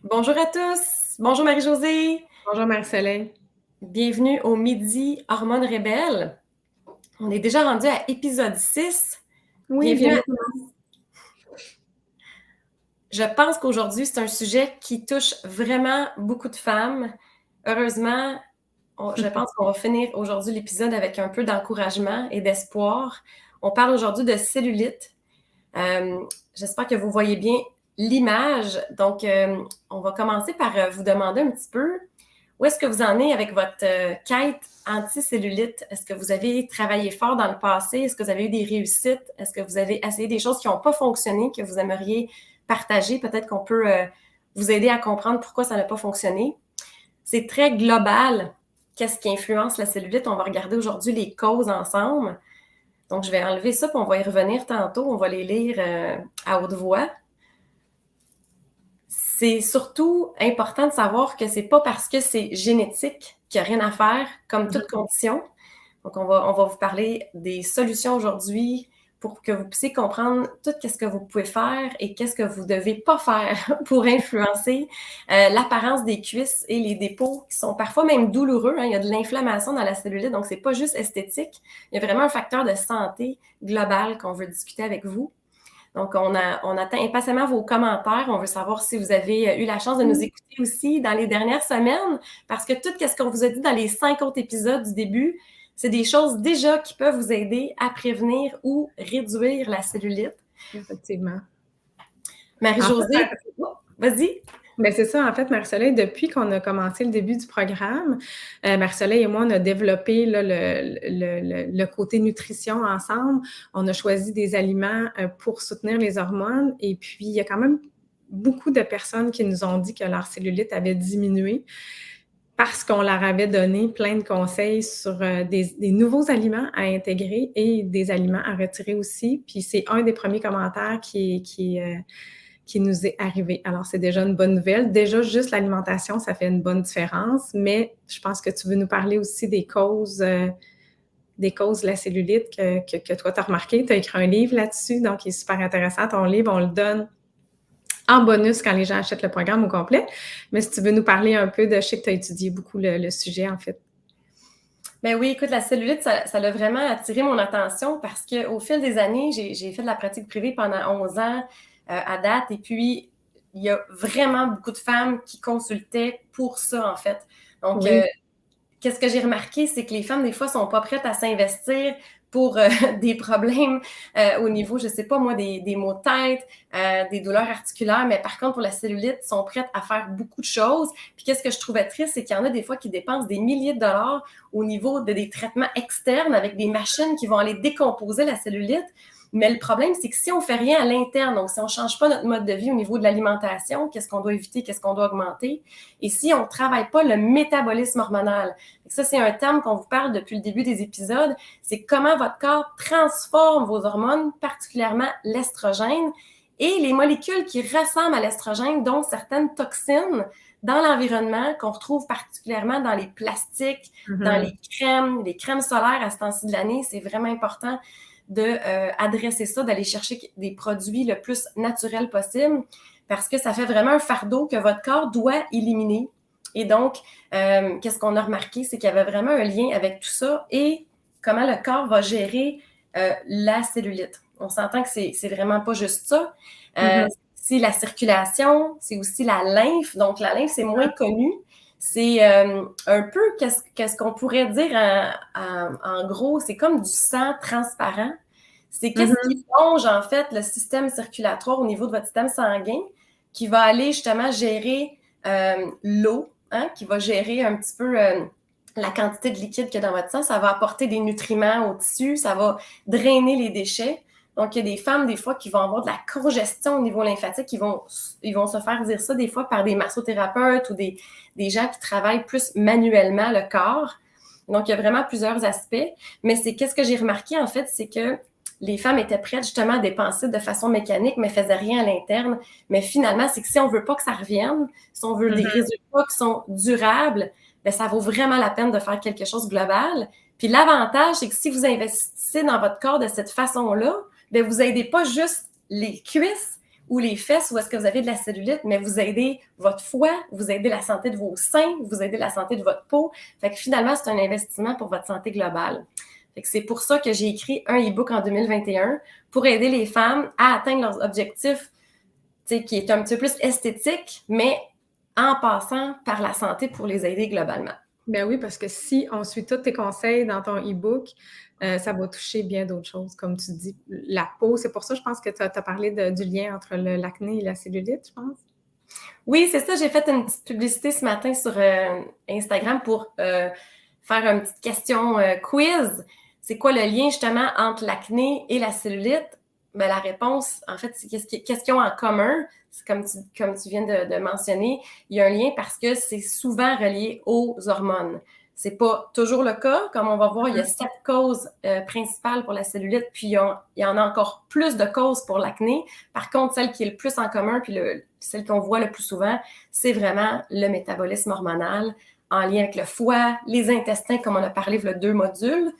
Bonjour à tous. Bonjour Marie-Josée. Bonjour Marie-Soleil. Bienvenue au Midi Hormones Rebelles. On est déjà rendu à épisode 6. Oui, Bienvenue bienvenue. à... Je pense qu'aujourd'hui, c'est un sujet qui touche vraiment beaucoup de femmes. Heureusement, je pense qu'on va finir aujourd'hui l'épisode avec un peu d'encouragement et d'espoir. On parle aujourd'hui de cellulite. J'espère que vous voyez bien l'image. Donc, on va commencer par vous demander un petit peu où est-ce que vous en êtes avec votre quête anti-cellulite? Est-ce que vous avez travaillé fort dans le passé? Est-ce que vous avez eu des réussites? Est-ce que vous avez essayé des choses qui n'ont pas fonctionné, que vous aimeriez partager? Peut-être qu'on peut vous aider à comprendre pourquoi ça n'a pas fonctionné. C'est très global. Qu'est-ce qui influence la cellulite? On va regarder aujourd'hui les causes ensemble. Donc, je vais enlever ça, puis on va y revenir tantôt. On va les lire à haute voix. C'est surtout important de savoir que c'est pas parce que c'est génétique qu'il n'y a rien à faire, comme toute condition. Donc, on va vous parler des solutions aujourd'hui pour que vous puissiez comprendre tout ce que vous pouvez faire et qu'est-ce que vous ne devez pas faire pour influencer l'apparence des cuisses et les dépôts qui sont parfois même douloureux. Hein. Il y a de l'inflammation dans la cellulite, donc c'est pas juste esthétique. Il y a vraiment un facteur de santé global qu'on veut discuter avec vous. Donc, on attend impatiemment vos commentaires. On veut savoir si vous avez eu la chance de nous écouter aussi dans les dernières semaines, parce que tout ce qu'on vous a dit dans les 5 autres épisodes du début, c'est des choses déjà qui peuvent vous aider à prévenir ou réduire la cellulite. Effectivement. Marie-Josée, vas-y. Ben c'est ça, en fait, Marie-Soleil, depuis qu'on a commencé le début du programme, Marie-Soleil et moi, on a développé là, le côté nutrition ensemble. On a choisi des aliments pour soutenir les hormones. Et puis, il y a quand même beaucoup de personnes qui nous ont dit que leur cellulite avait diminué parce qu'on leur avait donné plein de conseils sur des nouveaux aliments à intégrer et des aliments à retirer aussi. Puis, c'est un des premiers commentaires qui nous est arrivé. Alors, c'est déjà une bonne nouvelle. Déjà, juste l'alimentation, ça fait une bonne différence, mais je pense que tu veux nous parler aussi des causes de la cellulite que toi, tu as remarqué. Tu as écrit un livre là-dessus, donc il est super intéressant. Ton livre, on le donne en bonus quand les gens achètent le programme au complet. Mais si tu veux nous parler un peu de... Je sais que tu as étudié beaucoup le sujet, en fait. Ben oui, écoute, la cellulite, ça a vraiment attiré mon attention parce qu'au fil des années, j'ai fait de la pratique privée pendant 11 ans à date. Et puis, il y a vraiment beaucoup de femmes qui consultaient pour ça, en fait. Donc, Oui. qu'est-ce que j'ai remarqué, c'est que les femmes, des fois, sont pas prêtes à s'investir pour des problèmes au niveau, je sais pas moi, des maux de tête, des douleurs articulaires, mais par contre, pour la cellulite, sont prêtes à faire beaucoup de choses. Puis qu'est-ce que je trouvais triste, c'est qu'il y en a des fois qui dépensent des milliers de dollars au niveau des traitements externes avec des machines qui vont aller décomposer la cellulite. Mais le problème, c'est que si on ne fait rien à l'interne, donc si on ne change pas notre mode de vie au niveau de l'alimentation, qu'est-ce qu'on doit éviter, qu'est-ce qu'on doit augmenter, et si on ne travaille pas le métabolisme hormonal, ça, c'est un terme qu'on vous parle depuis le début des épisodes, c'est comment votre corps transforme vos hormones, particulièrement l'estrogène, et les molécules qui ressemblent à l'estrogène, dont certaines toxines dans l'environnement qu'on retrouve particulièrement dans les plastiques, dans les crèmes solaires à ce temps-ci de l'année. C'est vraiment important d'adresser ça, d'aller chercher des produits le plus naturels possible parce que ça fait vraiment un fardeau que votre corps doit éliminer. Et donc, qu'est-ce qu'on a remarqué, c'est qu'il y avait vraiment un lien avec tout ça et comment le corps va gérer la cellulite. On s'entend que c'est vraiment pas juste ça. C'est la circulation, c'est aussi la lymphe. Donc, la lymphe, c'est moins connu. C'est un peu qu'est-ce qu'on pourrait dire en gros, c'est comme du sang transparent. C'est qu'est-ce qui longe en fait le système circulatoire au niveau de votre système sanguin qui va aller justement gérer l'eau, hein, qui va gérer un petit peu la quantité de liquide qu'il y a dans votre sang. Ça va apporter des nutriments au tissu, ça va drainer les déchets. Donc, il y a des femmes, des fois, qui vont avoir de la congestion au niveau lymphatique. Ils vont se faire dire ça, des fois, par des massothérapeutes ou des gens qui travaillent plus manuellement le corps. Donc, il y a vraiment plusieurs aspects. Mais qu'est-ce que j'ai remarqué, en fait, c'est que les femmes étaient prêtes justement à dépenser de façon mécanique, mais faisaient rien à l'interne. Mais finalement, c'est que si on veut pas que ça revienne, si on veut des résultats qui sont durables, bien, ça vaut vraiment la peine de faire quelque chose de global. Puis l'avantage, c'est que si vous investissez dans votre corps de cette façon-là, bien, vous n'aidez pas juste les cuisses ou les fesses où est-ce que vous avez de la cellulite, mais vous aidez votre foie, vous aidez la santé de vos seins, vous aidez la santé de votre peau. Fait que finalement, c'est un investissement pour votre santé globale. Fait que c'est pour ça que j'ai écrit un e-book en 2021 pour aider les femmes à atteindre leurs objectifs, qui est un petit peu plus esthétique, mais en passant par la santé pour les aider globalement. Ben oui, parce que si on suit tous tes conseils dans ton e-book, ça va toucher bien d'autres choses, comme tu dis, la peau. C'est pour ça, je pense que tu as parlé du lien entre l'acné et la cellulite, je pense. Oui, c'est ça. J'ai fait une petite publicité ce matin sur Instagram pour faire une petite question quiz. C'est quoi le lien justement entre l'acné et la cellulite? Ben, la réponse, en fait, c'est qu'est-ce qu'ils ont en commun. C'est comme tu viens de mentionner, il y a un lien parce que c'est souvent relié aux hormones. C'est pas toujours le cas. Comme on va voir, il y a 7 causes principales pour la cellulite, puis il y en a encore plus de causes pour l'acné. Par contre, celle qui est le plus en commun, puis celle qu'on voit le plus souvent, c'est vraiment le métabolisme hormonal en lien avec le foie, les intestins, comme on a parlé, il y a 2 modules.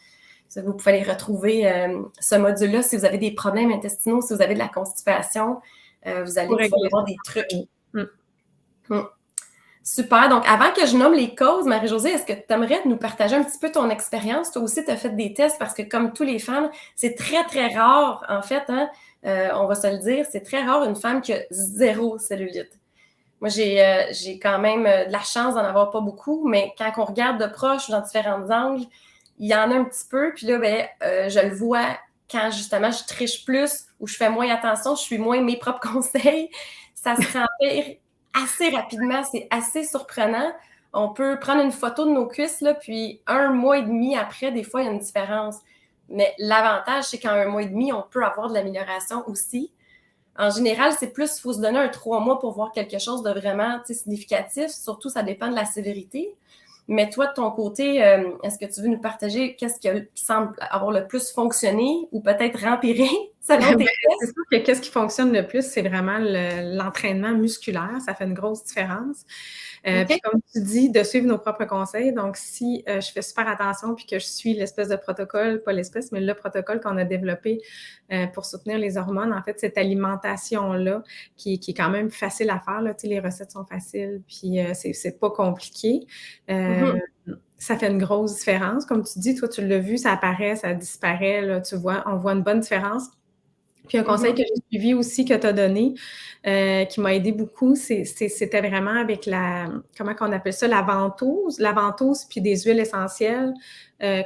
Vous pouvez aller retrouver ce module-là si vous avez des problèmes intestinaux, si vous avez de la constipation. Vous allez pouvoir avoir des trucs. Super. Donc, avant que je nomme les causes, Marie-Josée, est-ce que tu aimerais nous partager un petit peu ton expérience? Toi aussi, tu as fait des tests parce que, comme tous les femmes, c'est très, très rare, en fait, on va se le dire, c'est très rare une femme qui a 0 cellulite. Moi, j'ai quand même de la chance d'en avoir pas beaucoup, mais quand on regarde de proche ou dans différents angles, il y en a un petit peu. Puis là, je le vois quand, justement, je triche plus ou je fais moins attention, je suis moins mes propres conseils. Ça se empire assez rapidement. C'est assez surprenant. On peut prendre une photo de nos cuisses, là, puis 1 mois et demi après, des fois, il y a une différence. Mais l'avantage, c'est qu'en 1 mois et demi, on peut avoir de l'amélioration aussi. En général, c'est plus, il faut se donner un 3 mois pour voir quelque chose de vraiment significatif. Surtout, ça dépend de la sévérité. Mais toi, de ton côté, est-ce que tu veux nous partager qu'est-ce qui semble avoir le plus fonctionné ou peut-être empiré selon tes tests? C'est sûr que qu'est-ce qui fonctionne le plus, c'est vraiment l'entraînement musculaire. Ça fait une grosse différence. Puis comme tu dis, de suivre nos propres conseils. Donc, si je fais super attention puis que je suis l'espèce de protocole, pas l'espèce, mais le protocole qu'on a développé pour soutenir les hormones, en fait, cette alimentation-là qui est quand même facile à faire. Là, tu sais, les recettes sont faciles puis c'est pas compliqué. Ça fait une grosse différence. Comme tu dis, toi, tu l'as vu, ça apparaît, ça disparaît. Là, tu vois, on voit une bonne différence. Puis un conseil que j'ai suivi aussi, que tu as donné, qui m'a aidé beaucoup, c'était vraiment avec comment qu'on appelle ça, la ventouse, puis des huiles essentielles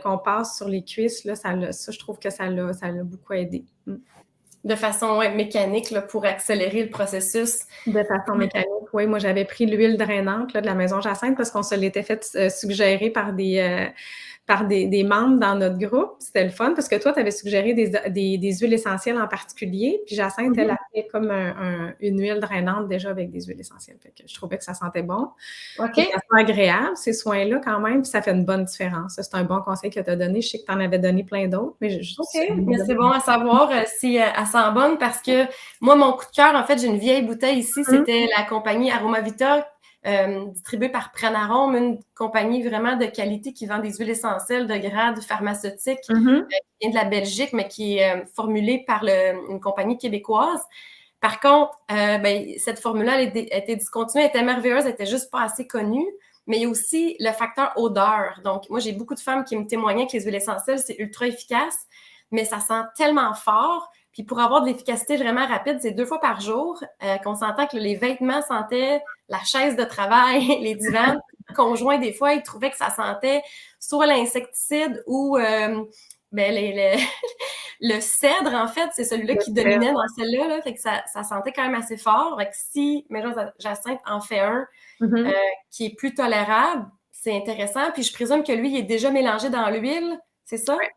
qu'on passe sur les cuisses. Là, ça, je trouve que ça l'a beaucoup aidé. De façon mécanique, là, pour accélérer le processus. De façon mécanique, oui. Moi, j'avais pris l'huile drainante là, de la Maison Jacinthe parce qu'on se l'était fait suggérer par des membres dans notre groupe. C'était le fun parce que toi, tu avais suggéré des huiles essentielles en particulier. Puis Jacinthe, elle a fait comme une huile drainante déjà avec des huiles essentielles. Fait que je trouvais que ça sentait bon. OK. Ça sent agréable, ces soins-là, quand même. Puis ça fait une bonne différence. C'est un bon conseil que tu as donné. Je sais que tu en avais donné plein d'autres. Mais mais c'est bon à savoir si elle sent bonne parce que moi, mon coup de cœur, en fait, j'ai une vieille bouteille ici. C'était la compagnie Aromavita. Distribuée par Pranarome, une compagnie vraiment de qualité qui vend des huiles essentielles de grade pharmaceutique qui vient de la Belgique, mais qui est formulée par une compagnie québécoise. Par contre, cette formule-là, elle a été discontinuée, elle était merveilleuse, elle était juste pas assez connue. Mais il y a aussi le facteur odeur. Donc, moi, j'ai beaucoup de femmes qui me témoignaient que les huiles essentielles, c'est ultra efficace, mais ça sent tellement fort. Puis pour avoir de l'efficacité vraiment rapide, c'est 2 fois par jour qu'on s'entend que les vêtements sentaient la chaise de travail, les divans. Conjoints, des fois, ils trouvaient que ça sentait soit l'insecticide ou le cèdre, en fait. C'est celui-là qui dominait dans celle-là. Là, fait que ça sentait quand même assez fort. Fait que si Maison Jacinthe en fait un qui est plus tolérable, c'est intéressant. Puis je présume que lui, il est déjà mélangé dans l'huile, c'est ça? Ouais.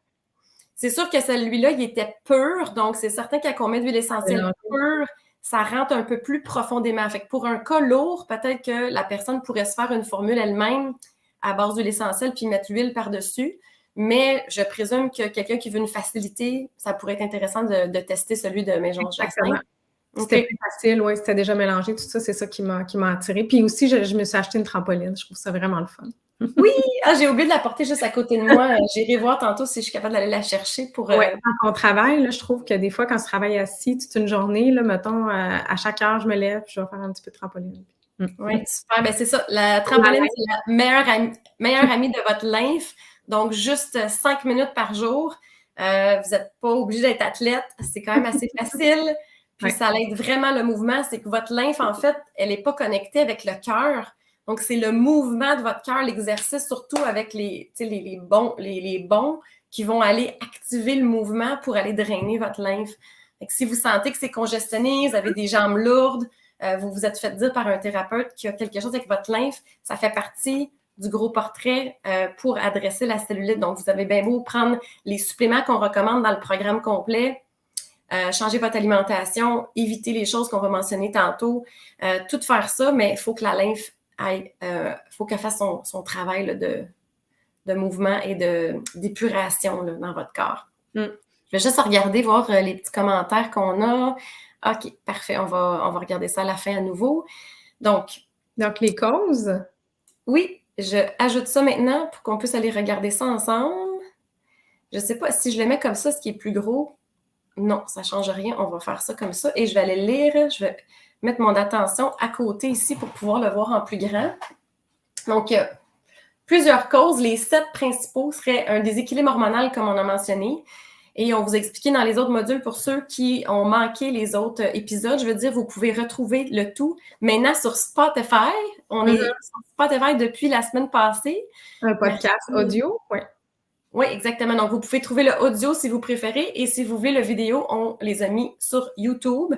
C'est sûr que celui-là, il était pur, donc c'est certain qu'à combien d'huile essentielle pure, ça rentre un peu plus profondément. Fait que pour un cas lourd, peut-être que la personne pourrait se faire une formule elle-même à base d'huile essentielle puis mettre l'huile par-dessus. Mais je présume que quelqu'un qui veut une facilité, ça pourrait être intéressant de tester celui de Maison Jacinthe. C'était plus facile, c'était déjà mélangé, tout ça, c'est ça qui m'a attirée. Puis aussi, je me suis acheté une trampoline. Je trouve ça vraiment le fun. Oui! Ah, j'ai oublié de la porter juste à côté de moi. J'irai voir tantôt si je suis capable d'aller la chercher pour... Ouais, quand on travaille, là, je trouve que des fois, quand on travaille assis toute une journée, là, mettons, à chaque heure, je me lève, je vais faire un petit peu de trampoline. Oui, super. Ben, c'est ça. La trampoline, c'est la meilleure amie de votre lymphe. Donc, juste 5 minutes par jour. Vous n'êtes pas obligé d'être athlète. C'est quand même assez facile. Puis, ça aide vraiment le mouvement. C'est que votre lymphe, en fait, elle n'est pas connectée avec le cœur. Donc, c'est le mouvement de votre cœur, l'exercice, surtout avec les bons qui vont aller activer le mouvement pour aller drainer votre lymphe. Fait que si vous sentez que c'est congestionné, vous avez des jambes lourdes, vous vous êtes fait dire par un thérapeute qu'il y a quelque chose avec votre lymphe, ça fait partie du gros portrait pour adresser la cellulite. Donc, vous avez bien beau prendre les suppléments qu'on recommande dans le programme complet, changer votre alimentation, éviter les choses qu'on va mentionner tantôt, tout faire ça, mais il faut que la lymphe aille, faut qu'elle fasse son travail là, de mouvement et d'épuration là, dans votre corps. Je vais juste regarder, voir les petits commentaires qu'on a. OK, parfait. On va regarder ça à la fin à nouveau. Donc, les causes? Oui, je ajoute ça maintenant pour qu'on puisse aller regarder ça ensemble. Je ne sais pas si je le mets comme ça, ce qui est plus gros. Non, ça ne change rien. On va faire ça comme ça. Et je vais aller lire. Je vais mettre mon attention à côté ici pour pouvoir le voir en plus grand. Donc, plusieurs causes. Les 7 principaux seraient un déséquilibre hormonal, comme on a mentionné. Et on vous a expliqué dans les autres modules, pour ceux qui ont manqué les autres épisodes, je veux dire, vous pouvez retrouver le tout maintenant sur Spotify. On est sur Spotify depuis la semaine passée. Un podcast audio, oui. Oui, exactement. Donc, vous pouvez trouver le audio si vous préférez. Et si vous voulez le vidéo, on les a mis sur YouTube.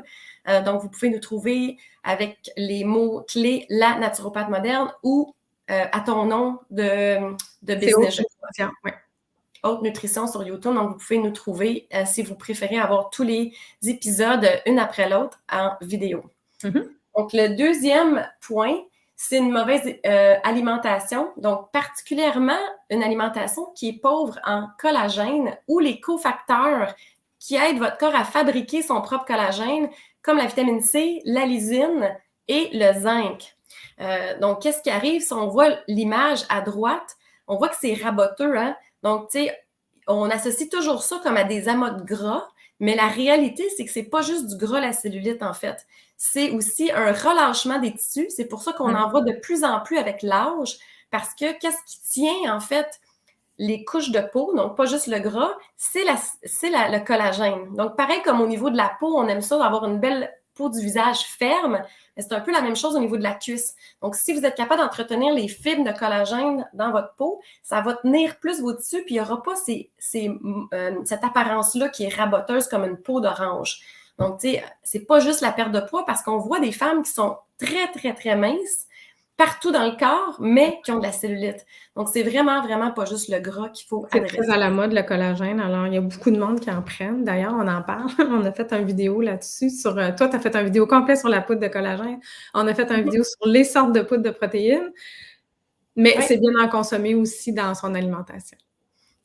Donc, vous pouvez nous trouver avec les mots-clés « La naturopathe moderne » ou à ton nom de business. Oui. Haute Nutrition sur YouTube. Donc, vous pouvez nous trouver si vous préférez avoir tous les épisodes une après l'autre en vidéo. Donc, le deuxième point, c'est une mauvaise alimentation. Donc, particulièrement une alimentation qui est pauvre en collagène ou les cofacteurs qui aident votre corps à fabriquer son propre collagène, comme la vitamine C, la lysine et le zinc. Donc, qu'est-ce qui arrive si on voit l'image à droite? On voit que c'est raboteux, hein? Donc, tu sais, on associe toujours ça comme à des amas de gras, mais la réalité, c'est que c'est pas juste du gras, la cellulite, en fait. C'est aussi un relâchement des tissus. C'est pour ça qu'on en voit de plus en plus avec l'âge, parce que qu'est-ce qui tient, en fait, les couches de peau, donc pas juste le gras, c'est le collagène. Donc, pareil comme au niveau de la peau, on aime ça d'avoir une belle peau du visage ferme, mais c'est un peu la même chose au niveau de la cuisse. Donc, si vous êtes capable d'entretenir les fibres de collagène dans votre peau, ça va tenir plus vos tissus, puis il n'y aura pas cette apparence-là qui est raboteuse comme une peau d'orange. Donc, tu sais, c'est pas juste la perte de poids, parce qu'on voit des femmes qui sont très, très, très minces, partout dans le corps, mais qui ont de la cellulite. Donc, c'est vraiment, vraiment pas juste le gras qu'il faut adresser. C'est très à la mode, le collagène. Alors, il y a beaucoup de monde qui en prennent. D'ailleurs, on en parle. On a fait une vidéo là-dessus. Toi, tu as fait une vidéo complète sur la poudre de collagène. On a fait une vidéo sur les sortes de poudre de protéines. Mais c'est bien d'en consommer aussi dans son alimentation.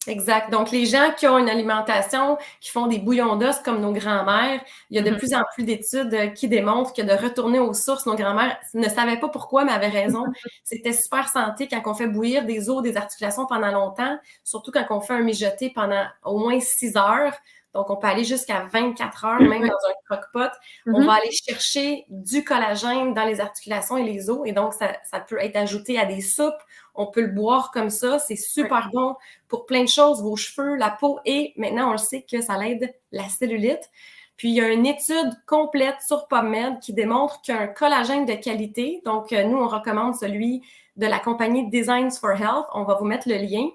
Exact. Donc, les gens qui ont une alimentation, qui font des bouillons d'os comme nos grands-mères, il y a de plus en plus d'études qui démontrent que de retourner aux sources, nos grands-mères ne savaient pas pourquoi, mais avaient raison. C'était super santé quand on fait bouillir des os, des articulations pendant longtemps, surtout quand on fait un mijoté pendant au moins 6 heures. Donc, on peut aller jusqu'à 24 heures, même dans un croque-pot. On va aller chercher du collagène dans les articulations et les os. Et donc, ça peut être ajouté à des soupes. On peut le boire comme ça. C'est super bon pour plein de choses, vos cheveux, la peau. Et maintenant, on le sait que ça aide la cellulite. Puis, il y a une étude complète sur PubMed qui démontre qu'un collagène de qualité, donc nous, on recommande celui de la compagnie Designs for Health. On va vous mettre le lien.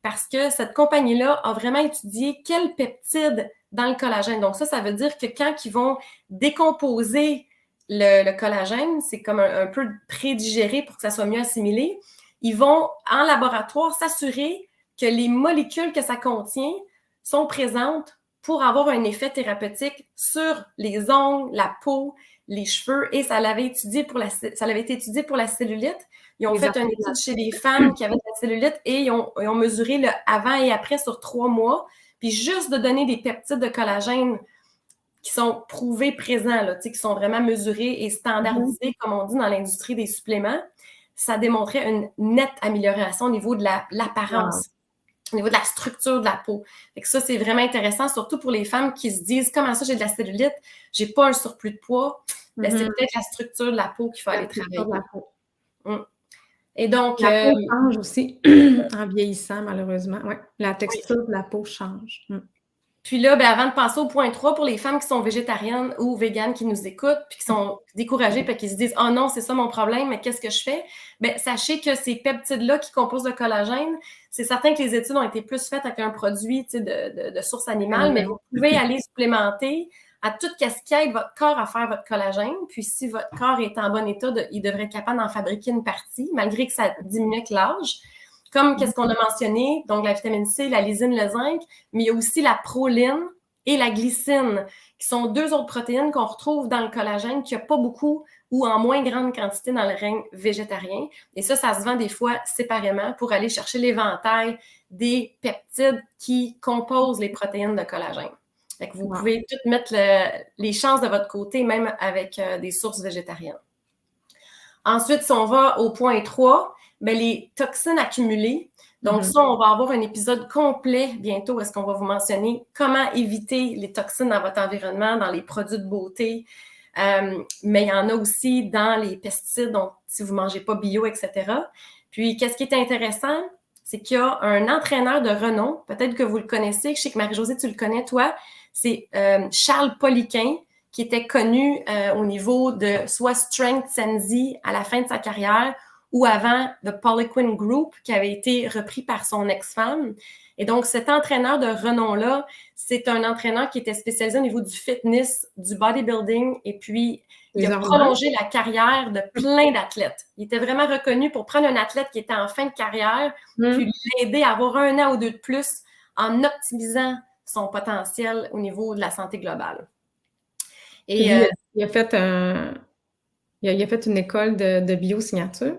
Parce que cette compagnie-là a vraiment étudié quels peptides dans le collagène. Donc ça veut dire que quand ils vont décomposer le collagène, c'est comme un peu prédigéré pour que ça soit mieux assimilé, ils vont, en laboratoire, s'assurer que les molécules que ça contient sont présentes pour avoir un effet thérapeutique sur les ongles, la peau, les cheveux. Et ça l'avait été étudié pour la cellulite. Ils ont fait une étude chez des femmes qui avaient de la cellulite et ils ont mesuré le avant et après sur 3 mois. Puis juste de donner des peptides de collagène qui sont prouvés présents, là, qui sont vraiment mesurés et standardisés, comme on dit dans l'industrie des suppléments, ça démontrait une nette amélioration au niveau de l'apparence. Au niveau de la structure de la peau. Fait que ça, c'est vraiment intéressant, surtout pour les femmes qui se disent « Comment ça, j'ai de la cellulite? J'ai pas un surplus de poids. » C'est peut-être la structure de la peau qu'il faut aller travailler. Et donc... La peau change aussi en vieillissant, malheureusement. Ouais. La texture de la peau change. Puis là, avant de passer au point 3, pour les femmes qui sont végétariennes ou véganes qui nous écoutent, puis qui sont découragées, puis qui se disent « Oh non, c'est ça mon problème, mais qu'est-ce que je fais? » Sachez que ces peptides-là qui composent le collagène, c'est certain que les études ont été plus faites avec un produit de source animale, mais vous pouvez aller supplémenter à tout ce qui aide votre corps à faire votre collagène. Puis si votre corps est en bon état, il devrait être capable d'en fabriquer une partie, malgré que ça diminue avec l'âge. Comme qu'est-ce qu'on a mentionné, donc la vitamine C, la lysine, le zinc, mais il y a aussi la proline et la glycine, qui sont 2 autres protéines qu'on retrouve dans le collagène, qu'il n'y a pas beaucoup ou en moins grande quantité dans le règne végétarien. Et ça se vend des fois séparément pour aller chercher l'éventail des peptides qui composent les protéines de collagène. Fait que vous pouvez toutes mettre les chances de votre côté, même avec des sources végétariennes. Ensuite, si on va au point 3, les toxines accumulées. Donc ça, on va avoir un épisode complet bientôt où est-ce qu'on va vous mentionner comment éviter les toxines dans votre environnement, dans les produits de beauté. Mais il y en a aussi dans les pesticides, donc si vous ne mangez pas bio, etc. Puis, qu'est-ce qui est intéressant, c'est qu'il y a un entraîneur de renom, peut-être que vous le connaissez, je sais que Marie-Josée, tu le connais, toi, c'est Charles Poliquin, qui était connu au niveau de soit Strength Sensi à la fin de sa carrière, ou avant The Poliquin Group, qui avait été repris par son ex-femme. Et donc, cet entraîneur de renom-là, c'est un entraîneur qui était spécialisé au niveau du fitness, du bodybuilding, et puis il a prolongé la carrière de plein d'athlètes. Il était vraiment reconnu pour prendre un athlète qui était en fin de carrière, puis l'aider à avoir 1 an ou 2 de plus en optimisant son potentiel au niveau de la santé globale. Et il a fait une école de biosignature.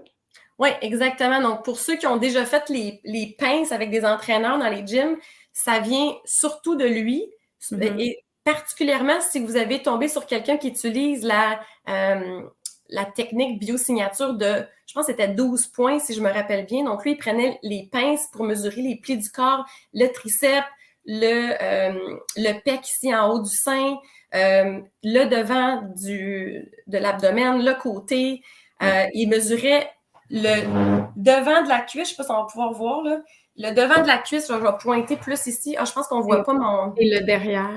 Oui, exactement. Donc, pour ceux qui ont déjà fait les pinces avec des entraîneurs dans les gyms, ça vient surtout de lui. Et particulièrement si vous avez tombé sur quelqu'un qui utilise la technique biosignature de, je pense que c'était 12 points, si je me rappelle bien. Donc, lui, il prenait les pinces pour mesurer les plis du corps, le triceps, le pec ici en haut du sein, le devant de l'abdomen, le côté. Il mesurait le devant de la cuisse, je ne sais pas si on va pouvoir voir, là. Le devant de la cuisse, je vais pointer plus ici. Je pense qu'on ne voit pas mon... Et le derrière.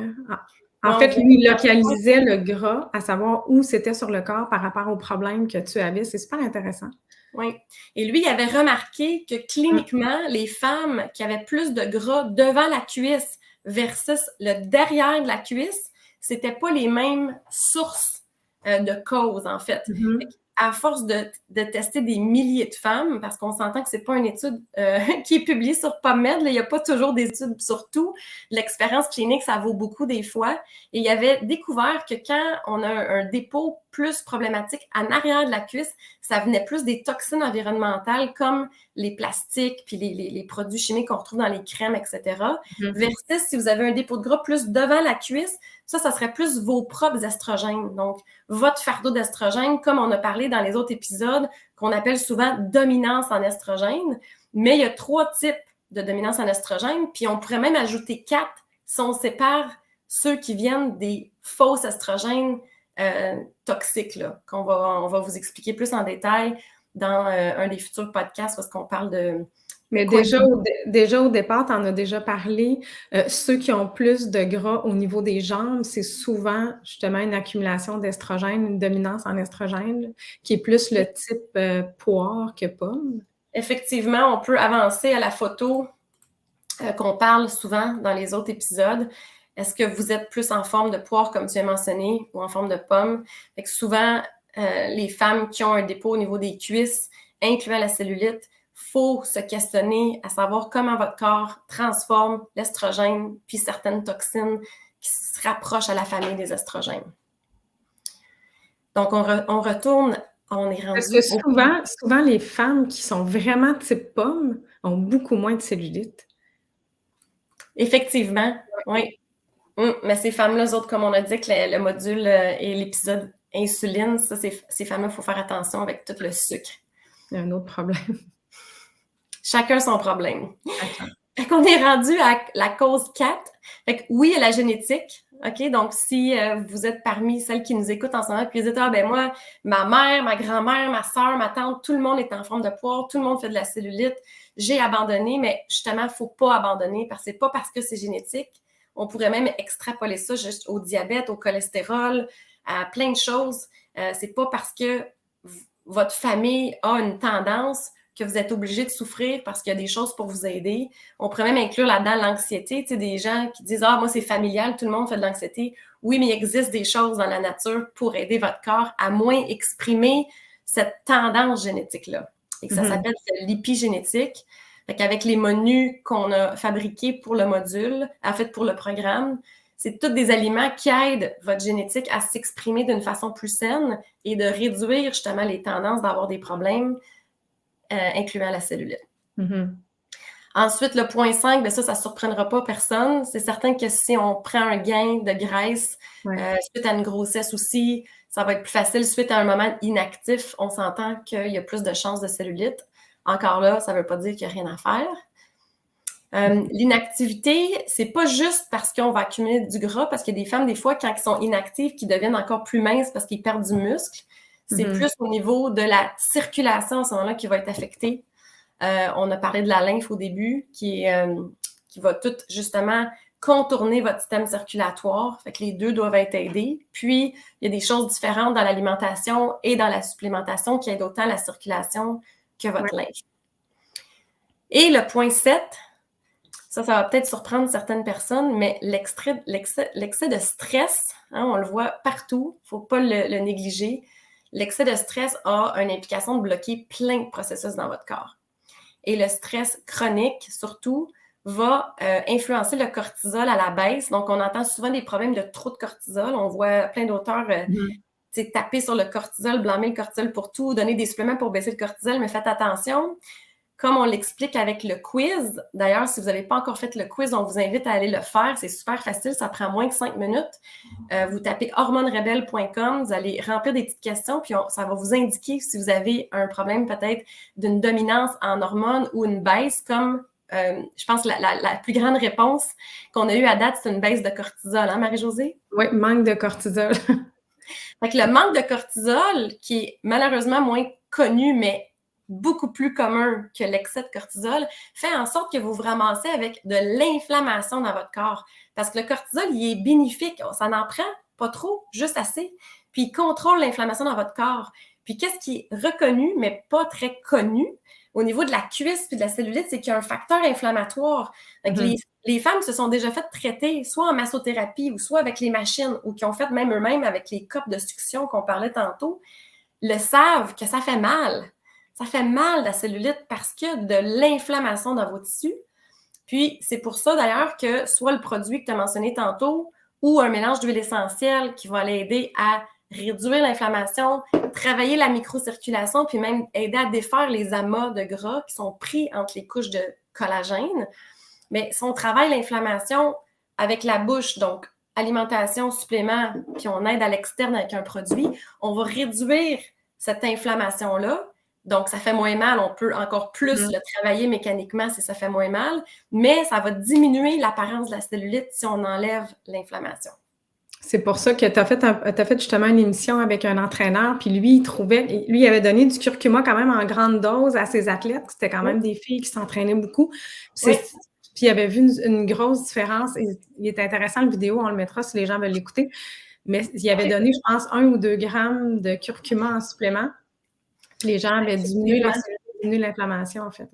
En fait, lui, il localisait le gras, à savoir où c'était sur le corps par rapport au problème que tu avais. C'est super intéressant. Oui. Et lui, il avait remarqué que cliniquement, les femmes qui avaient plus de gras devant la cuisse versus le derrière de la cuisse, c'était pas les mêmes sources de causes, en fait. À force de tester des milliers de femmes, parce qu'on s'entend que c'est pas une étude qui est publiée sur PubMed, là, il n'y a pas toujours des études sur tout. L'expérience clinique, ça vaut beaucoup des fois. Et il y avait découvert que quand on a un dépôt plus problématique en arrière de la cuisse, ça venait plus des toxines environnementales comme les plastiques puis les produits chimiques qu'on retrouve dans les crèmes, etc. Versus si vous avez un dépôt de gras plus devant la cuisse, ça serait plus vos propres estrogènes. Donc, votre fardeau d'estrogène, comme on a parlé dans les autres épisodes, qu'on appelle souvent dominance en estrogène. Mais il y a 3 types de dominance en estrogène, puis on pourrait même ajouter 4 si on sépare ceux qui viennent des fausses estrogènes toxiques, là, on va vous expliquer plus en détail dans un des futurs podcasts parce qu'on parle de... Mais déjà au départ, tu en as déjà parlé. Ceux qui ont plus de gras au niveau des jambes, c'est souvent justement une accumulation d'estrogène, une dominance en estrogène, qui est plus le type poire que pomme. Effectivement, on peut avancer à la photo qu'on parle souvent dans les autres épisodes. Est-ce que vous êtes plus en forme de poire, comme tu as mentionné, ou en forme de pomme? Fait que souvent, les femmes qui ont un dépôt au niveau des cuisses, incluant la cellulite, faut se questionner à savoir comment votre corps transforme l'estrogène puis certaines toxines qui se rapprochent à la famille des estrogènes. Donc, on retourne, on est rendu... Parce que souvent, les femmes qui sont vraiment type pomme ont beaucoup moins de cellulite. Effectivement, oui. Mais ces femmes-là, eux autres, comme on a dit, que le module et l'épisode insuline, ça, ces femmes-là, il faut faire attention avec tout le sucre. Il y a un autre problème. Chacun son problème. Chacun. Fait qu'on est rendu à la cause 4. Fait que oui, il y a la génétique. OK? Donc, si vous êtes parmi celles qui nous écoutent en ce moment, puis vous dites, ah ben moi, ma mère, ma grand-mère, ma soeur, ma tante, tout le monde est en forme de poids, tout le monde fait de la cellulite, j'ai abandonné, mais justement, il ne faut pas abandonner parce que c'est pas parce que c'est génétique. On pourrait même extrapoler ça juste au diabète, au cholestérol, à plein de choses. C'est pas parce que votre famille a une tendance que vous êtes obligé de souffrir parce qu'il y a des choses pour vous aider. On pourrait même inclure là-dedans l'anxiété. Tu sais, des gens qui disent « Ah, moi, c'est familial, tout le monde fait de l'anxiété. » Oui, mais il existe des choses dans la nature pour aider votre corps à moins exprimer cette tendance génétique-là. Et que ça s'appelle l'épigénétique. Fait qu'avec les menus qu'on a fabriqués pour le module, en fait, pour le programme, c'est tous des aliments qui aident votre génétique à s'exprimer d'une façon plus saine et de réduire justement les tendances d'avoir des problèmes, incluant la cellulite. Ensuite, le point 5, bien ça ne surprendra pas personne. C'est certain que si on prend un gain de graisse suite à une grossesse aussi, ça va être plus facile. Suite à un moment inactif, on s'entend qu'il y a plus de chances de cellulite. Encore là, ça ne veut pas dire qu'il n'y a rien à faire. L'inactivité, c'est pas juste parce qu'on va accumuler du gras, parce qu'il y a des femmes, des fois, quand elles sont inactives, qui deviennent encore plus minces parce qu'ils perdent du muscle. C'est plus au niveau de la circulation à ce moment-là qui va être affectée. On a parlé de la lymphe au début, qui va tout justement contourner votre système circulatoire. Fait que les deux doivent être aidés. Puis, il y a des choses différentes dans l'alimentation et dans la supplémentation qui aident autant la circulation que votre lymphe. Et le point 7, ça va peut-être surprendre certaines personnes, mais l'excès de stress, hein, on le voit partout, il ne faut pas le négliger. L'excès de stress a une implication de bloquer plein de processus dans votre corps. Et le stress chronique, surtout, va influencer le cortisol à la baisse. Donc, on entend souvent des problèmes de trop de cortisol. On voit plein d'auteurs taper sur le cortisol, blâmer le cortisol pour tout, donner des suppléments pour baisser le cortisol, mais faites attention. Comme on l'explique avec le quiz, d'ailleurs, si vous n'avez pas encore fait le quiz, on vous invite à aller le faire. C'est super facile, ça prend moins que 5 minutes. Vous tapez hormonerebelle.com, vous allez remplir des petites questions, puis ça va vous indiquer si vous avez un problème peut-être d'une dominance en hormones ou une baisse, comme je pense la plus grande réponse qu'on a eue à date, c'est une baisse de cortisol, hein, Marie-Josée? Oui, manque de cortisol. Fait que le manque de cortisol, qui est malheureusement moins connu, mais beaucoup plus commun que l'excès de cortisol, fait en sorte que vous vous ramassez avec de l'inflammation dans votre corps. Parce que le cortisol, il est bénéfique. Ça n'en prend pas trop, juste assez. Puis il contrôle l'inflammation dans votre corps. Puis qu'est-ce qui est reconnu, mais pas très connu, au niveau de la cuisse puis de la cellulite, c'est qu'il y a un facteur inflammatoire. Donc, les femmes se sont déjà fait traiter, soit en massothérapie ou soit avec les machines, ou qui ont fait même eux-mêmes avec les copes de succion qu'on parlait tantôt, le savent que ça fait mal. Ça fait mal la cellulite parce qu'il y a de l'inflammation dans vos tissus. Puis, c'est pour ça d'ailleurs que soit le produit que tu as mentionné tantôt ou un mélange d'huile essentielle qui va l'aider à réduire l'inflammation, travailler la microcirculation, puis même aider à défaire les amas de gras qui sont pris entre les couches de collagène. Mais si on travaille l'inflammation avec la bouche, donc alimentation, supplément, puis on aide à l'externe avec un produit, on va réduire cette inflammation-là. Donc, ça fait moins mal. On peut encore plus le travailler mécaniquement si ça fait moins mal, mais ça va diminuer l'apparence de la cellulite si on enlève l'inflammation. C'est pour ça que tu as fait justement une émission avec un entraîneur, puis lui, il avait donné du curcuma quand même en grande dose à ses athlètes. C'était quand même des filles qui s'entraînaient beaucoup. Puis il avait vu une grosse différence. Il est intéressant, la vidéo, on le mettra si les gens veulent l'écouter. Mais il avait donné, je pense, 1 ou 2 grammes de curcuma en supplément. Les gens avaient diminué l'inflammation, en fait.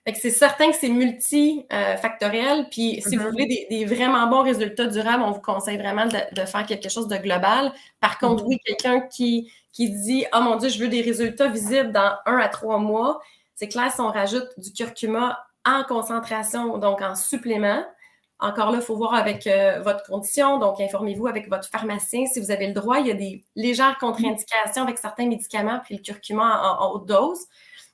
Fait que c'est certain que c'est multifactoriel. Puis si vous voulez des vraiment bons résultats durables, on vous conseille vraiment de faire quelque chose de global. Par contre, oui, quelqu'un qui dit « Oh mon Dieu, je veux des résultats visibles dans 1 à 3 mois », c'est clair, si on rajoute du curcuma en concentration, donc en supplément, encore là, il faut voir avec votre condition, donc informez-vous avec votre pharmacien si vous avez le droit. Il y a des légères contre-indications avec certains médicaments, puis le curcuma en haute dose,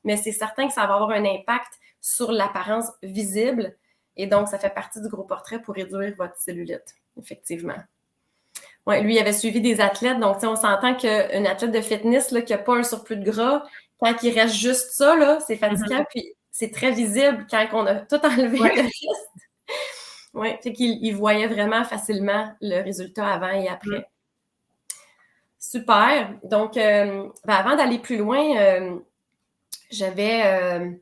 mais c'est certain que ça va avoir un impact sur l'apparence visible et donc ça fait partie du gros portrait pour réduire votre cellulite, effectivement. Ouais, lui, il avait suivi des athlètes. Donc, on s'entend qu'une athlète de fitness là, qui n'a pas un surplus de gras, quand il reste juste ça, là, c'est fatigant. Puis, c'est très visible quand on a tout enlevé le reste. Oui, fait qu'il voyait vraiment facilement le résultat avant et après. Super. Donc, avant d'aller plus loin, j'avais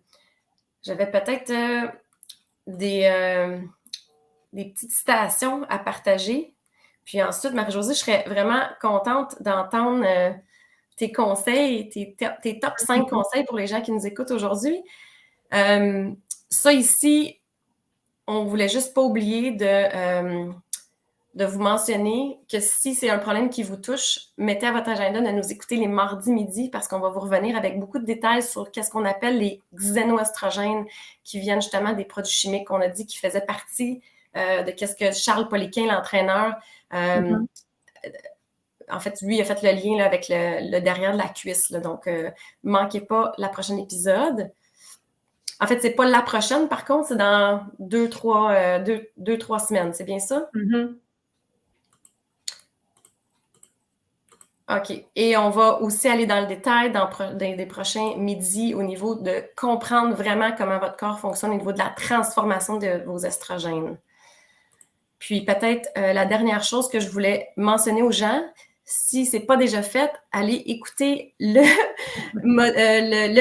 peut-être des petites citations à partager. Puis ensuite, Marie-Josée, je serais vraiment contente d'entendre tes conseils, tes top 5 conseils pour les gens qui nous écoutent aujourd'hui. Ça ici, on voulait juste pas oublier de vous mentionner que si c'est un problème qui vous touche, mettez à votre agenda de nous écouter les mardis midi parce qu'on va vous revenir avec beaucoup de détails sur qu'est-ce qu'on appelle les xénoestrogènes qui viennent justement des produits chimiques qu'on a dit qui faisaient partie de qu'est-ce que Charles Poliquin, l'entraîneur, en fait, lui, il a fait le lien là, avec le derrière de la cuisse. Là, donc, ne manquez pas le prochain épisode. En fait, c'est pas la prochaine, par contre, c'est dans 2-3 semaines. C'est bien ça? OK. Et on va aussi aller dans le détail dans des prochains midis au niveau de comprendre vraiment comment votre corps fonctionne au niveau de la transformation de vos estrogènes. Puis peut-être la dernière chose que je voulais mentionner aux gens, si ce n'est pas déjà fait, allez écouter le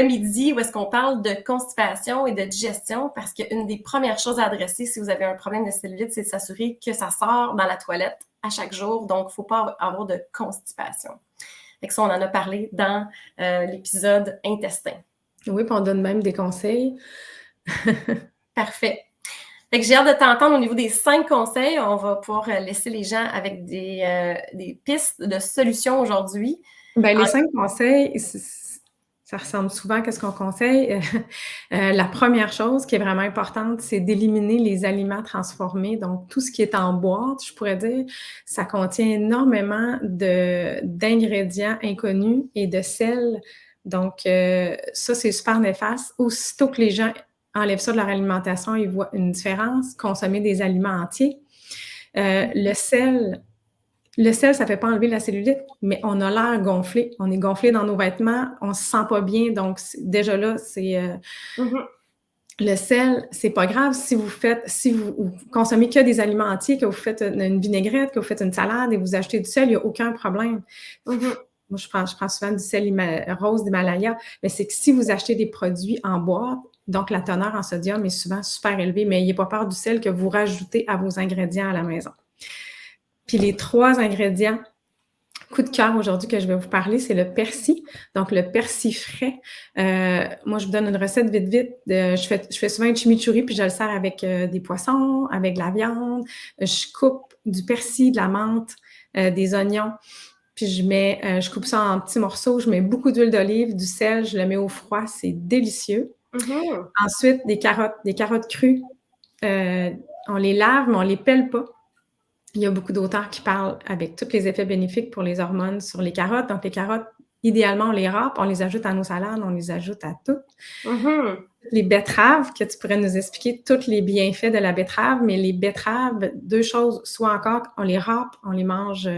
midi où est-ce qu'on parle de constipation et de digestion parce qu'une des premières choses à adresser si vous avez un problème de cellulite, c'est de s'assurer que ça sort dans la toilette à chaque jour. Donc, il ne faut pas avoir de constipation. Fait que ça, on en a parlé dans l'épisode intestin. Oui, puis on donne même des conseils. Parfait. Fait que j'ai hâte de t'entendre au niveau des 5 conseils. On va pouvoir laisser les gens avec des pistes de solutions aujourd'hui. Bien, les 5 conseils, ça ressemble souvent à ce qu'on conseille. La première chose qui est vraiment importante, c'est d'éliminer les aliments transformés. Donc, tout ce qui est en boîte, je pourrais dire, ça contient énormément d'ingrédients inconnus et de sel. Donc, ça, c'est super néfaste. Aussitôt que les gens enlèvent ça de leur alimentation, ils voient une différence. Consommer des aliments entiers. Le sel, ça ne fait pas enlever la cellulite, mais on a l'air gonflé. On est gonflé dans nos vêtements, on ne se sent pas bien. Donc, déjà là, c'est... Le sel, c'est pas grave si vous consommez que des aliments entiers, que vous faites une vinaigrette, que vous faites une salade et vous achetez du sel, il n'y a aucun problème. Moi, je prends souvent du sel rose d'Himalaya, mais c'est que si vous achetez des produits en boîte, donc la teneur en sodium est souvent super élevée, mais n'ayez pas peur du sel que vous rajoutez à vos ingrédients à la maison. Puis les 3 ingrédients coup de cœur aujourd'hui que je vais vous parler, c'est le persil. Donc, le persil frais. Moi, je vous donne une recette vite. Je fais souvent un chimichurri, puis je le sers avec des poissons, avec de la viande. Je coupe du persil, de la menthe, des oignons. Puis je coupe ça en petits morceaux. Je mets beaucoup d'huile d'olive, du sel. Je le mets au froid. C'est délicieux. Ensuite, des carottes crues. On les lave, mais on ne les pèle pas. Il y a beaucoup d'auteurs qui parlent avec tous les effets bénéfiques pour les hormones sur les carottes. Donc, les carottes, idéalement, on les râpe, on les ajoute à nos salades, on les ajoute à tout. Les betteraves, que tu pourrais nous expliquer tous les bienfaits de la betterave, mais les betteraves, 2 choses, soit encore, on les râpe, on les mange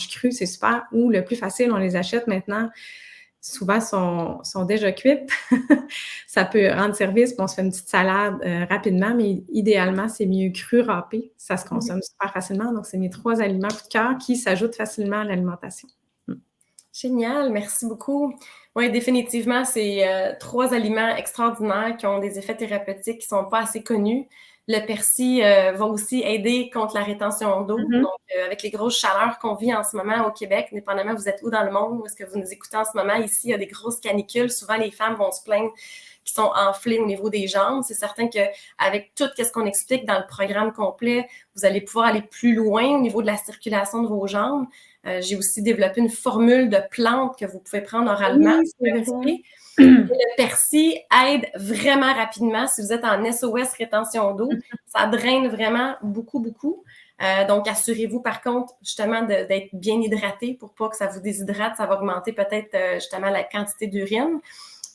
crues, c'est super, ou le plus facile, on les achète maintenant, souvent sont déjà cuites. Ça peut rendre service, puis on se fait une petite salade rapidement, mais idéalement, c'est mieux cru, râpé. Ça se consomme super facilement. Donc, c'est mes 3 aliments coup de cœur qui s'ajoutent facilement à l'alimentation. Génial, merci beaucoup. Oui, définitivement, c'est 3 aliments extraordinaires qui ont des effets thérapeutiques qui ne sont pas assez connus. Le persil va aussi aider contre la rétention d'eau. Donc, avec les grosses chaleurs qu'on vit en ce moment au Québec, dépendamment vous êtes où dans le monde, où est-ce que vous nous écoutez en ce moment, ici, il y a des grosses canicules. Souvent, les femmes vont se plaindre qui sont enflées au niveau des jambes. C'est certain qu'avec tout ce qu'on explique dans le programme complet, vous allez pouvoir aller plus loin au niveau de la circulation de vos jambes. J'ai aussi développé une formule de plantes que vous pouvez prendre oralement. Oui, le persil aide vraiment rapidement. Si vous êtes en SOS rétention d'eau, ça draine vraiment beaucoup, beaucoup. Donc, assurez-vous par contre justement d'être bien hydraté pour pas que ça vous déshydrate. Ça va augmenter peut-être justement la quantité d'urine.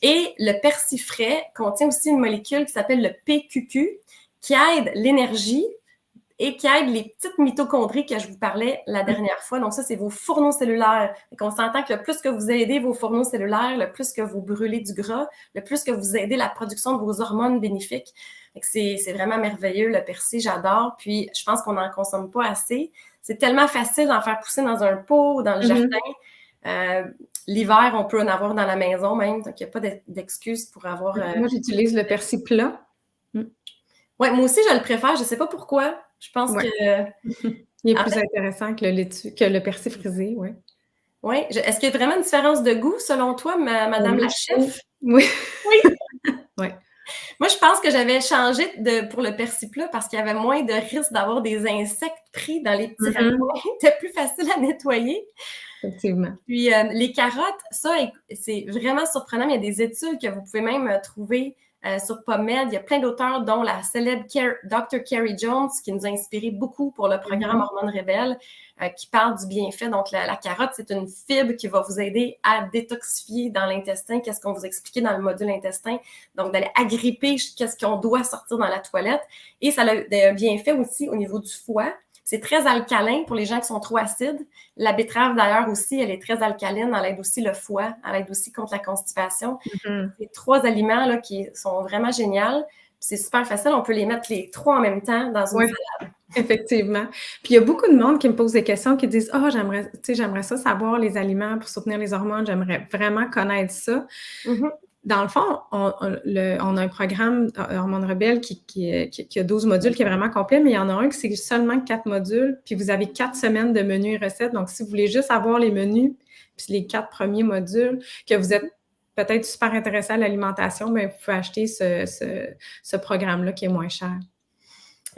Et le persil frais contient aussi une molécule qui s'appelle le PQQ qui aide l'énergie et qui aide les petites mitochondries que je vous parlais la dernière fois. Donc ça, c'est vos fourneaux cellulaires. Donc on s'entend que le plus que vous aidez vos fourneaux cellulaires, le plus que vous brûlez du gras, le plus que vous aidez la production de vos hormones bénéfiques. C'est vraiment merveilleux, le persil, j'adore. Puis je pense qu'on n'en consomme pas assez. C'est tellement facile d'en faire pousser dans un pot ou dans le jardin. L'hiver, on peut en avoir dans la maison même, donc il n'y a pas d'excuse pour avoir... Moi, j'utilise le persil plat. Oui, moi aussi, je le préfère. Je ne sais pas pourquoi. Je pense que... Il est plus intéressant que le persil frisé, oui. Oui. Est-ce qu'il y a vraiment une différence de goût, selon toi, Madame la chef? Oui. Oui. Oui. Moi, je pense que j'avais changé pour le persil plat parce qu'il y avait moins de risque d'avoir des insectes pris dans les petits raccoins. C'était plus facile à nettoyer. Effectivement. Puis, les carottes, ça, c'est vraiment surprenant. Il y a des études que vous pouvez même trouver sur PubMed. Il y a plein d'auteurs, dont la célèbre Dr. Carrie Jones, qui nous a inspiré beaucoup pour le programme Hormones Rebelles, qui parle du bienfait. Donc, la carotte, c'est une fibre qui va vous aider à détoxifier dans l'intestin. Qu'est-ce qu'on vous expliquait dans le module intestin? Donc, d'aller agripper qu'est-ce qu'on doit sortir dans la toilette. Et ça a un bienfait aussi au niveau du foie. C'est très alcalin pour les gens qui sont trop acides. La betterave, d'ailleurs, aussi, elle est très alcaline. Elle aide aussi le foie. Elle aide aussi contre la constipation. C'est 3 aliments là, qui sont vraiment géniaux. C'est super facile. On peut les mettre les 3 en même temps dans une salade. Effectivement. Puis il y a beaucoup de monde qui me pose des questions, qui disent « Ah, j'aimerais ça savoir les aliments pour soutenir les hormones. J'aimerais vraiment connaître ça. » Dans le fond, on a un programme Hormones Rebelles qui a 12 modules, qui est vraiment complet, mais il y en a un qui c'est seulement 4 modules, puis vous avez 4 semaines de menus et recettes. Donc, si vous voulez juste avoir les menus, puis les 4 premiers modules, que vous êtes peut-être super intéressé à l'alimentation, bien, vous pouvez acheter ce programme-là qui est moins cher.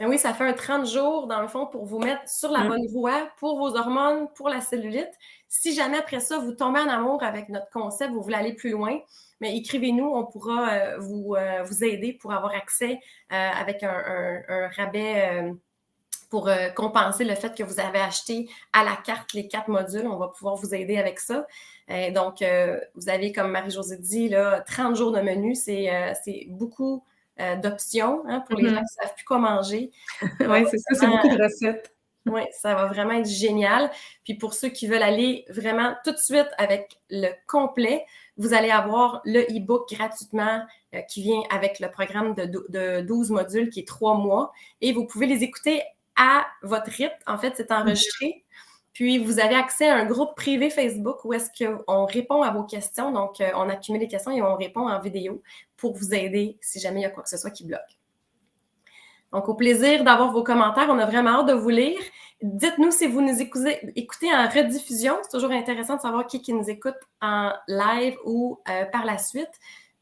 Et oui, ça fait un 30 jours, dans le fond, pour vous mettre sur la bonne voie, pour vos hormones, pour la cellulite. Si jamais, après ça, vous tombez en amour avec notre concept, vous voulez aller plus loin, mais écrivez-nous, on pourra vous aider pour avoir accès avec un rabais pour compenser le fait que vous avez acheté à la carte les 4 modules. On va pouvoir vous aider avec ça. Donc, vous avez, comme Marie-Josée dit, là, 30 jours de menu, c'est beaucoup d'options pour les gens qui ne savent plus quoi manger. Oui, c'est ça, c'est beaucoup de recettes. Oui, ça va vraiment être génial. Puis pour ceux qui veulent aller vraiment tout de suite avec le complet, vous allez avoir le e-book gratuitement qui vient avec le programme de 12 modules qui est 3 mois. Et vous pouvez les écouter à votre rythme. En fait, c'est enregistré. Puis, vous avez accès à un groupe privé Facebook où est-ce qu'on répond à vos questions. Donc, on accumule les questions et on répond en vidéo pour vous aider si jamais il y a quoi que ce soit qui bloque. Donc, au plaisir d'avoir vos commentaires. On a vraiment hâte de vous lire. Dites-nous si vous nous écoutez en rediffusion. C'est toujours intéressant de savoir qui nous écoute en live ou par la suite.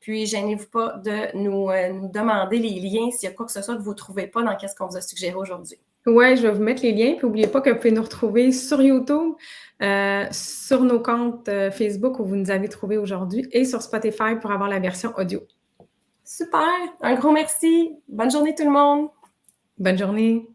Puis, gênez-vous pas de nous demander les liens s'il y a quoi que ce soit que vous ne trouvez pas dans ce qu'on vous a suggéré aujourd'hui. Oui, je vais vous mettre les liens. Puis, n'oubliez pas que vous pouvez nous retrouver sur YouTube, sur nos comptes Facebook où vous nous avez trouvés aujourd'hui et sur Spotify pour avoir la version audio. Super! Un gros merci. Bonne journée tout le monde. Bonne journée.